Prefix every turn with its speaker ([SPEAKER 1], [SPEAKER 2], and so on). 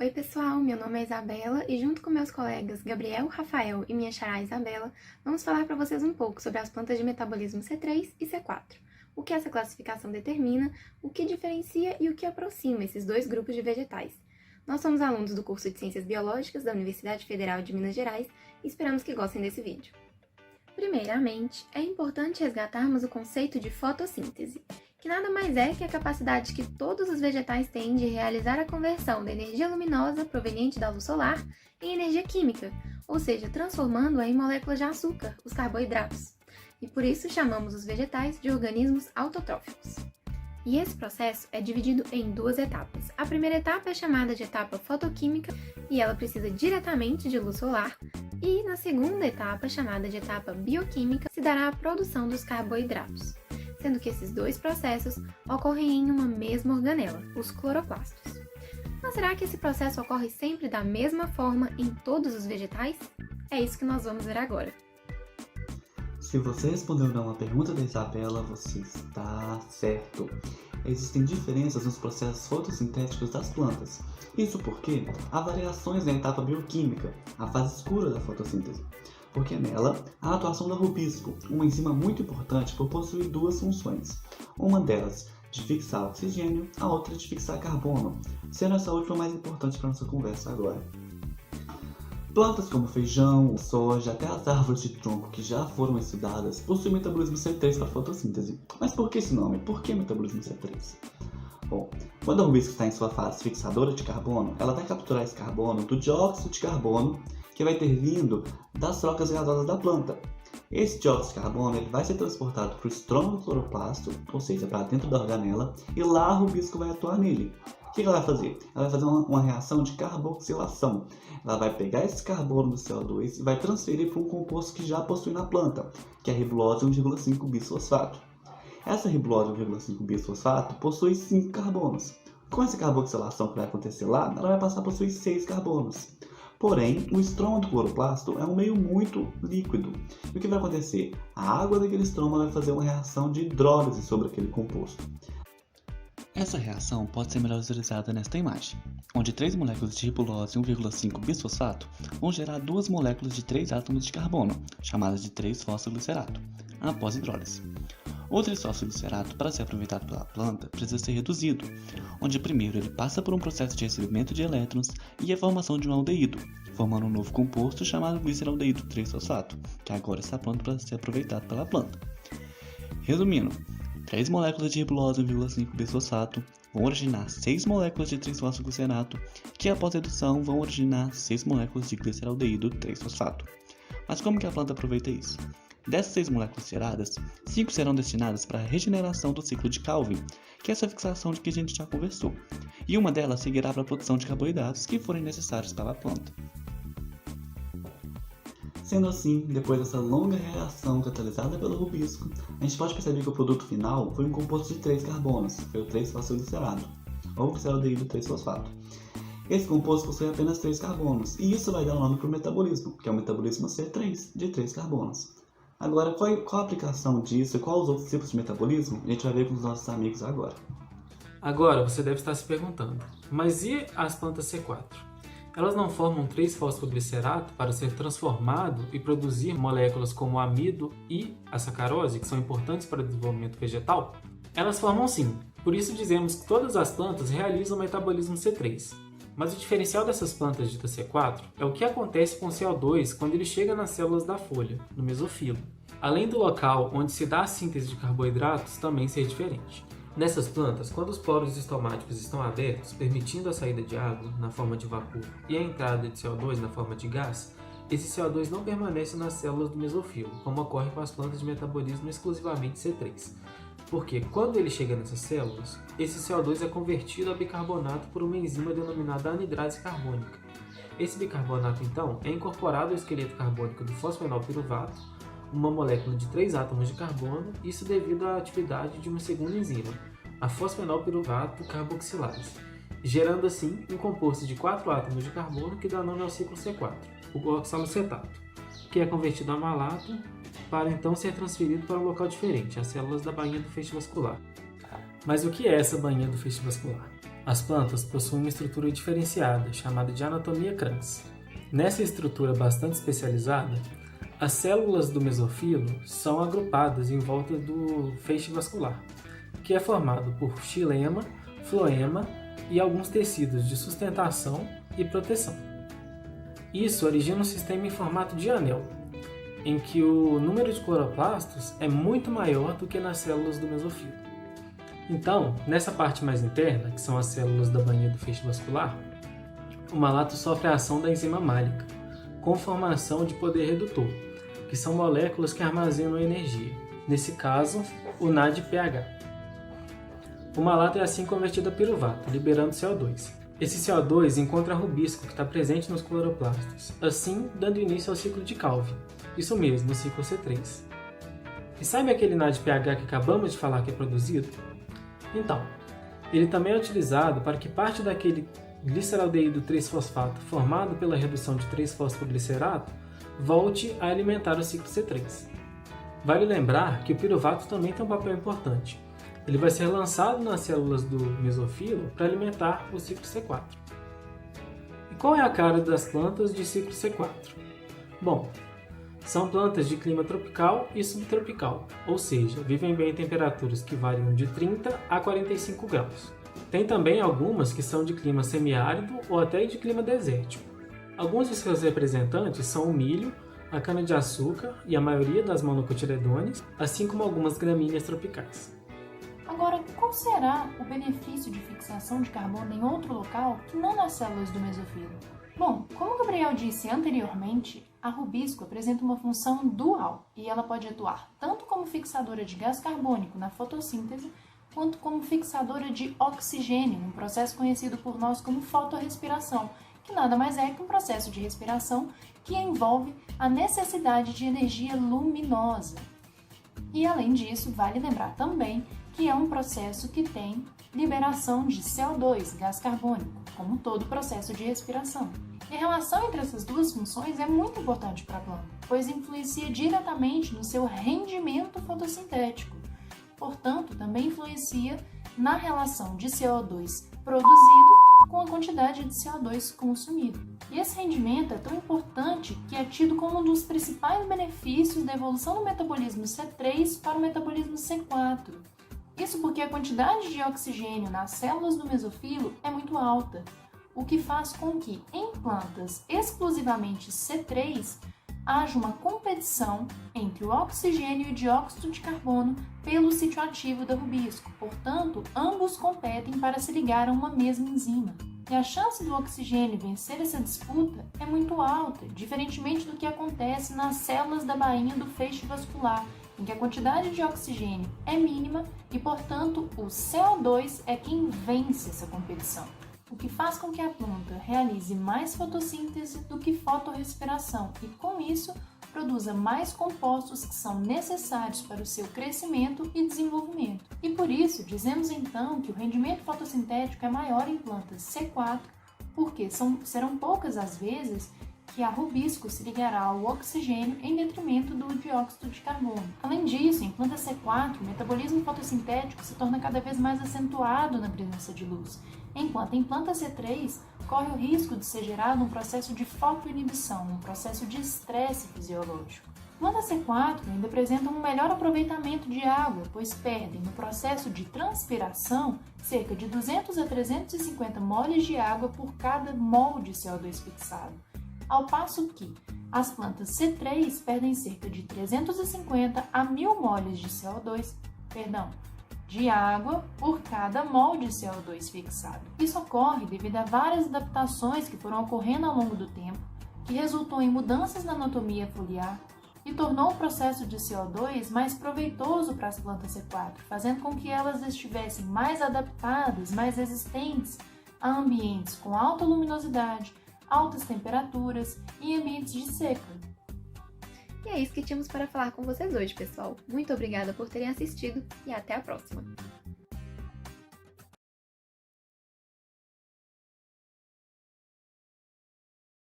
[SPEAKER 1] Oi pessoal, meu nome é Isabela e junto com meus colegas Gabriel, Rafael e minha xará Isabela, vamos falar para vocês um pouco sobre as plantas de metabolismo C3 e C4, o que essa classificação determina, o que diferencia e o que aproxima esses dois grupos de vegetais. Nós somos alunos do curso de Ciências Biológicas da Universidade Federal de Minas Gerais e esperamos que gostem desse vídeo. Primeiramente, é importante resgatarmos o conceito de fotossíntese, que nada mais é que a capacidade que todos os vegetais têm de realizar a conversão da energia luminosa proveniente da luz solar em energia química, ou seja, transformando-a em moléculas de açúcar, os carboidratos. E por isso chamamos os vegetais de organismos autotróficos. E esse processo é dividido em duas etapas. A primeira etapa é chamada de etapa fotoquímica e ela precisa diretamente de luz solar. E na segunda etapa, chamada de etapa bioquímica, se dará a produção dos carboidratos, sendo que esses dois processos ocorrem em uma mesma organela, os cloroplastos. Mas será que esse processo ocorre sempre da mesma forma em todos os vegetais? É isso que nós vamos ver agora.
[SPEAKER 2] Se você respondeu não à pergunta da Isabela, você está certo. Existem diferenças nos processos fotossintéticos das plantas. Isso porque há variações na etapa bioquímica, a fase escura da fotossíntese. Porque nela há a atuação da rubisco, uma enzima muito importante por possuir duas funções. Uma delas de fixar oxigênio, a outra de fixar carbono, sendo essa última mais importante para a nossa conversa agora. Plantas como feijão, soja, até as árvores de tronco que já foram estudadas possuem metabolismo C3 para fotossíntese. Mas por que esse nome? Por que metabolismo C3? Bom, quando a rubisco está em sua fase fixadora de carbono, ela vai capturar esse carbono do dióxido de carbono que vai ter vindo das trocas gasosas da planta. Esse dióxido de carbono ele vai ser transportado para o estroma do cloroplasto, ou seja, para dentro da organela, e lá a rubisco vai atuar nele. O que ela vai fazer? Ela vai fazer uma reação de carboxilação. Ela vai pegar esse carbono do CO2 e vai transferir para um composto que já possui na planta, que é a ribulose 1,5-bisfosfato. Essa ribulose 1,5-bisfosfato possui 5 carbonos. Com essa carboxilação que vai acontecer lá, ela vai passar a possuir 6 carbonos. Porém, o estroma do cloroplasto é um meio muito líquido. E o que vai acontecer? A água daquele estroma vai fazer uma reação de hidrólise sobre aquele composto. Essa reação pode ser melhor visualizada nesta imagem, onde 3 moléculas de ribulose 1,5-bisfosfato vão gerar 2 moléculas de 3 átomos de carbono, chamadas de 3-fosfoglicerato, após hidrólise. O 3-fosfoglicerato, para ser aproveitado pela planta, precisa ser reduzido, onde primeiro ele passa por um processo de recebimento de elétrons e a formação de um aldeído, formando um novo composto chamado gliceraldeído 3-fosfato, que agora está pronto para ser aproveitado pela planta. Resumindo, 3 moléculas de ribulose 1,5-bisfosfato vão originar 6 moléculas de 3-fosfoglicerato, que após redução vão originar 6 moléculas de gliceraldeído 3-fosfato. Mas como que a planta aproveita isso? Dessas 6 moléculas geradas, 5 serão destinadas para a regeneração do ciclo de Calvin, que é essa fixação de que a gente já conversou, e uma delas seguirá para a produção de carboidratos que forem necessários para a planta. Sendo assim, depois dessa longa reação catalisada pelo rubisco, a gente pode perceber que o produto final foi um composto de 3 carbonos, foi o 3-fosfoglicerato, ou gliceraldeído 3-fosfato. Esse composto possui apenas 3 carbonos, e isso vai dar o nome para o metabolismo, que é o metabolismo C3, de 3 carbonos. Agora, qual a aplicação disso e quais os outros tipos de metabolismo? A gente vai ver com os nossos amigos agora.
[SPEAKER 3] Agora você deve estar se perguntando, mas e as plantas C4? Elas não formam 3-fosfoglicerato para ser transformado e produzir moléculas como o amido e a sacarose, que são importantes para o desenvolvimento vegetal? Elas formam sim, por isso dizemos que todas as plantas realizam o metabolismo C3. Mas o diferencial dessas plantas ditas C4 é o que acontece com o CO2 quando ele chega nas células da folha, no mesofilo. Além do local onde se dá a síntese de carboidratos também ser diferente. Nessas plantas, quando os poros estomáticos estão abertos, permitindo a saída de água na forma de vapor e a entrada de CO2 na forma de gás, esse CO2 não permanece nas células do mesofilo, como ocorre com as plantas de metabolismo exclusivamente C3. Porque quando ele chega nessas células, esse CO2 é convertido a bicarbonato por uma enzima denominada anidrase carbônica. Esse bicarbonato, então, é incorporado ao esqueleto carbônico do fosfenolpiruvato, uma molécula de 3 átomos de carbono, isso devido à atividade de uma segunda enzima, a fosfenolpiruvato carboxilase, gerando assim um composto de 4 átomos de carbono que dá nome ao ciclo C4, o oxalocetato, que é convertido a malato para então ser transferido para um local diferente, as células da bainha do feixe vascular. Mas o que é essa bainha do feixe vascular? As plantas possuem uma estrutura diferenciada, chamada de anatomia crans. Nessa estrutura bastante especializada, as células do mesofilo são agrupadas em volta do feixe vascular, que é formado por xilema, floema e alguns tecidos de sustentação e proteção. Isso origina um sistema em formato de anel, em que o número de cloroplastos é muito maior do que nas células do mesofilo. Então, nessa parte mais interna, que são as células da bainha do feixe vascular, o malato sofre a ação da enzima málica, com formação de poder redutor, que são moléculas que armazenam energia, nesse caso, o NADPH. O malato é assim convertido a piruvato, liberando CO2. Esse CO2 encontra rubisco que está presente nos cloroplastos, assim dando início ao ciclo de Calvin. Isso mesmo, o ciclo C3. E sabe aquele NADPH que acabamos de falar que é produzido? Então, ele também é utilizado para que parte daquele gliceraldeído 3-fosfato formado pela redução de 3-fosfoglicerato volte a alimentar o ciclo C3. Vale lembrar que o piruvato também tem um papel importante. Ele vai ser lançado nas células do mesofilo para alimentar o ciclo C4. E qual é a cara das plantas de ciclo C4? Bom, são plantas de clima tropical e subtropical, ou seja, vivem bem em temperaturas que variam de 30 a 45 graus. Tem também algumas que são de clima semiárido ou até de clima desértico. Alguns de seus representantes são o milho, a cana-de-açúcar e a maioria das monocotiledôneas, assim como algumas gramíneas tropicais.
[SPEAKER 4] Agora, qual será o benefício de fixação de carbono em outro local que não nas células do mesofilo? Bom, como Gabriel disse anteriormente, a rubisco apresenta uma função dual e ela pode atuar tanto como fixadora de gás carbônico na fotossíntese, quanto como fixadora de oxigênio, um processo conhecido por nós como fotorrespiração, que nada mais é que um processo de respiração que envolve a necessidade de energia luminosa. E além disso, vale lembrar também que é um processo que tem liberação de CO2, gás carbônico, como todo processo de respiração. E a relação entre essas duas funções é muito importante para a planta, pois influencia diretamente no seu rendimento fotossintético. Portanto, também influencia na relação de CO2 produzido com a quantidade de CO2 consumido. E esse rendimento é tão importante que é tido como um dos principais benefícios da evolução do metabolismo C3 para o metabolismo C4. Isso porque a quantidade de oxigênio nas células do mesofilo é muito alta, o que faz com que, em plantas exclusivamente C3, haja uma competição entre o oxigênio e o dióxido de carbono pelo sítio ativo da rubisco. Portanto, ambos competem para se ligar a uma mesma enzima. E a chance do oxigênio vencer essa disputa é muito alta, diferentemente do que acontece nas células da bainha do feixe vascular, em que a quantidade de oxigênio é mínima e, portanto, o CO2 é quem vence essa competição, o que faz com que a planta realize mais fotossíntese do que fotorrespiração e, com isso, produza mais compostos que são necessários para o seu crescimento e desenvolvimento. E por isso, dizemos então que o rendimento fotossintético é maior em plantas C4, porque serão poucas as vezes que a rubisco se ligará ao oxigênio em detrimento do dióxido de carbono. Além disso, em planta C4, o metabolismo fotossintético se torna cada vez mais acentuado na presença de luz, enquanto em planta C3 corre o risco de ser gerado um processo de fotoinibição, um processo de estresse fisiológico. Planta C4 ainda apresentam um melhor aproveitamento de água, pois perdem no processo de transpiração cerca de 200 a 350 moles de água por cada mol de CO2 fixado, ao passo que as plantas C3 perdem cerca de 350 a 1000 moles de água por cada mol de CO2 fixado. Isso ocorre devido a várias adaptações que foram ocorrendo ao longo do tempo, que resultou em mudanças na anatomia foliar e tornou o processo de CO2 mais proveitoso para as plantas C4, fazendo com que elas estivessem mais adaptadas, mais resistentes a ambientes com alta luminosidade, altas temperaturas e ambientes de seca.
[SPEAKER 1] E é isso que tínhamos para falar com vocês hoje, pessoal. Muito obrigada por terem assistido e até a próxima!